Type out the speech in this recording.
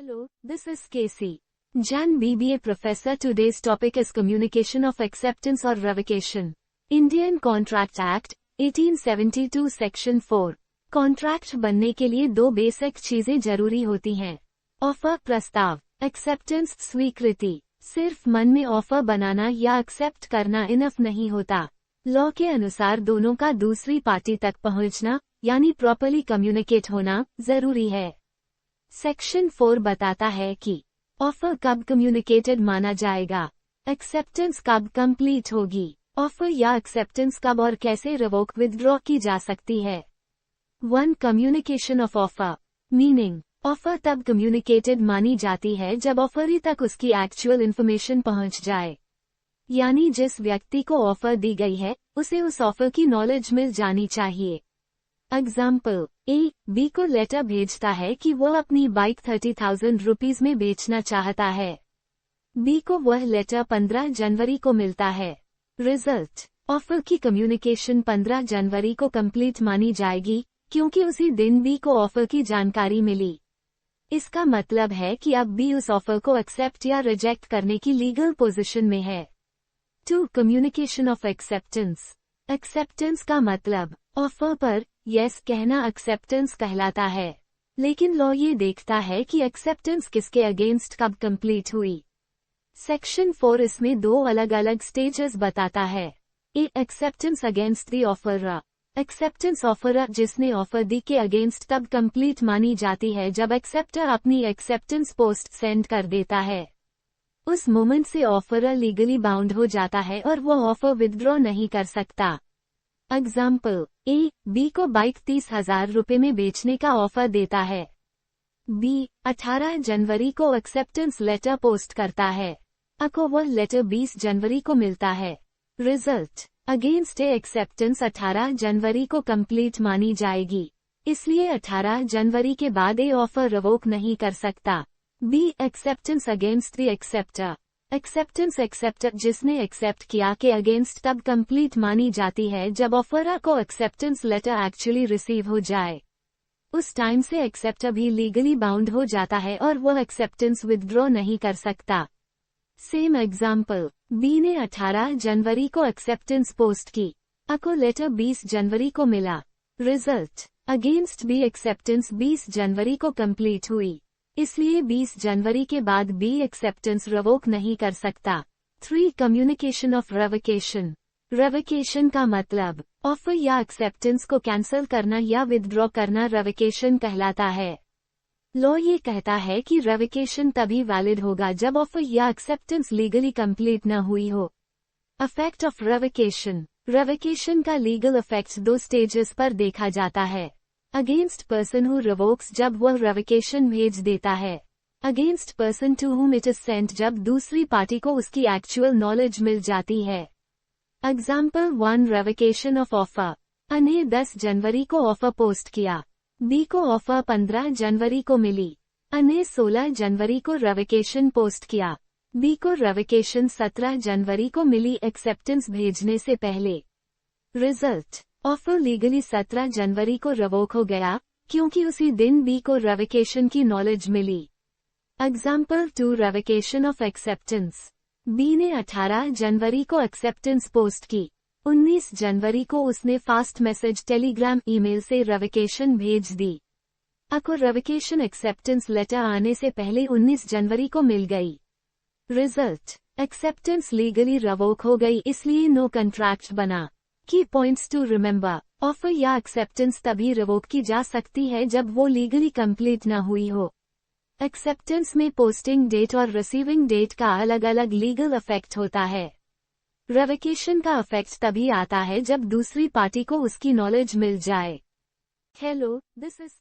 Hello, this is Casey, Jan BBA professor. Today's topic is communication of acceptance or revocation. Indian Contract Act, 1872 Section 4. Contract बनने के लिए दो basic चीजें जरूरी होती हैं। ऑफर प्रस्ताव, एक्सेप्टेंस स्वीकृति। सिर्फ मन में ऑफर बनाना या एक्सेप्ट करना इनफ नहीं होता। लॉ के अनुसार दोनों का दूसरी पार्टी तक पहुंचना यानी प्रॉपर्ली कम्युनिकेट होना जरूरी है। सेक्शन 4 बताता है कि ऑफर कब कम्युनिकेटेड माना जाएगा, एक्सेप्टेंस कब कंप्लीट होगी, ऑफर या एक्सेप्टेंस कब और कैसे रिवोक विदड्रॉ की जा सकती है। 1. Communication of offer meaning, offer तब कम्युनिकेटेड मानी जाती है जब ऑफरी तक उसकी एक्चुअल इन्फॉर्मेशन पहुंच जाए, यानी जिस व्यक्ति को ऑफर दी गई है उसे उस ऑफर की नॉलेज मिल जानी चाहिए। एग्जाम्पल, ए बी को लेटर भेजता है कि वो अपनी बाइक 30,000 रुपीज में बेचना चाहता है। बी को वह लेटर 15 जनवरी को मिलता है। रिजल्ट, ऑफर की कम्युनिकेशन 15 जनवरी को कंप्लीट मानी जाएगी क्योंकि उसी दिन बी को ऑफर की जानकारी मिली। इसका मतलब है कि अब बी उस ऑफर को एक्सेप्ट या रिजेक्ट करने की लीगल पोजीशन में है। 2. Communication of acceptance. एक्सेप्टेंस का मतलब ऑफर पर यस कहना एक्सेप्टेंस कहलाता है, लेकिन लॉ ये देखता है कि एक्सेप्टेंस किसके अगेंस्ट कब कंप्लीट हुई। सेक्शन 4 इसमें दो अलग अलग स्टेजेस बताता है। A acceptance against the offerer. Acceptance offerer जिसने ऑफर दी के अगेंस्ट तब कंप्लीट मानी जाती है जब एक्सेप्टर अपनी एक्सेप्टेंस पोस्ट सेंड कर देता है। उस मोमेंट से ऑफरर लीगली बाउंड हो जाता है और वो ऑफर विदड्रॉ नहीं कर सकता। एग्जाम्पल, ए बी को बाइक 30,000 रुपए में बेचने का ऑफर देता है। बी 18 जनवरी को एक्सेप्टेंस लेटर पोस्ट करता है। को वह लेटर 20 जनवरी को मिलता है। रिजल्ट, अगेंस्ट ए एक्सेप्टेंस 18 जनवरी को कंप्लीट मानी जाएगी, इसलिए 18 जनवरी के बाद ए ऑफर रिवोक नहीं कर सकता। B acceptance against the acceptor. Acceptance acceptor जिसने एक्सेप्ट किया के अगेंस्ट तब कंप्लीट मानी जाती है जब ऑफरर को एक्सेप्टेंस लेटर एक्चुअली रिसीव हो जाए। उस टाइम से एक्सेप्टर भी लीगली बाउंड हो जाता है और वह एक्सेप्टेंस विदड्रॉ नहीं कर सकता। सेम एग्जाम्पल, बी ने 18 जनवरी को एक्सेप्टेंस पोस्ट की। को लेटर 20 जनवरी को मिला। रिजल्ट, अगेंस्ट बी एक्सेप्टेंस 20 जनवरी को कंप्लीट हुई, इसलिए 20 जनवरी के बाद बी एक्सेप्टेंस रिवोक नहीं कर सकता। 3. Communication of revocation. रेवोकेशन का मतलब ऑफर या एक्सेप्टेंस को कैंसिल करना या विदड्रॉ करना रेवोकेशन कहलाता है। लॉ ये कहता है कि रेवोकेशन तभी वैलिड होगा जब ऑफर या एक्सेप्टेंस लीगली कंप्लीट न हुई हो। Effect of revocation. रेवोकेशन का लीगल इफेक्ट दो स्टेजेस पर देखा जाता है। अगेंस्ट पर्सन हु रिवोक्स जब वह रेवोकेशन भेज देता है। Against person to whom it is sent जब दूसरी पार्टी को उसकी एक्चुअल नॉलेज मिल जाती है। Example 1. Revocation of offer. A ने 10 जनवरी को ऑफर पोस्ट किया। बी को ऑफर 15 जनवरी को मिली। ए ने 16 जनवरी को रेवोकेशन पोस्ट किया। बी को रेवोकेशन 17 जनवरी को मिली एक्सेप्टेंस भेजने से पहले। रिजल्ट, ऑफर लीगली 17 जनवरी को रिवोक हो गया क्योंकि उसी दिन बी को रेवोकेशन की नॉलेज मिली। Example 2. Revocation of acceptance. B ने 18 जनवरी को एक्सेप्टेंस पोस्ट की। 19 जनवरी को उसने फास्ट मैसेज टेलीग्राम ईमेल से रेवोकेशन भेज दी। को रेवोकेशन एक्सेप्टेंस लेटर आने से पहले 19 जनवरी को मिल गई। रिजल्ट, एक्सेप्टेंस लीगली रिवोक हो गई, इसलिए नो कॉन्ट्रैक्ट बना। की पॉइंट्स टू रिमेंबर, ऑफर या एक्सेप्टेंस तभी रिवोक की जा सकती है जब वो लीगली कंप्लीट न हुई हो। एक्सेप्टेंस में पोस्टिंग डेट और रिसीविंग डेट का अलग अलग लीगल इफेक्ट होता है। रेवोकेशन का इफेक्ट तभी आता है जब दूसरी पार्टी को उसकी नॉलेज मिल जाए। Hello, this is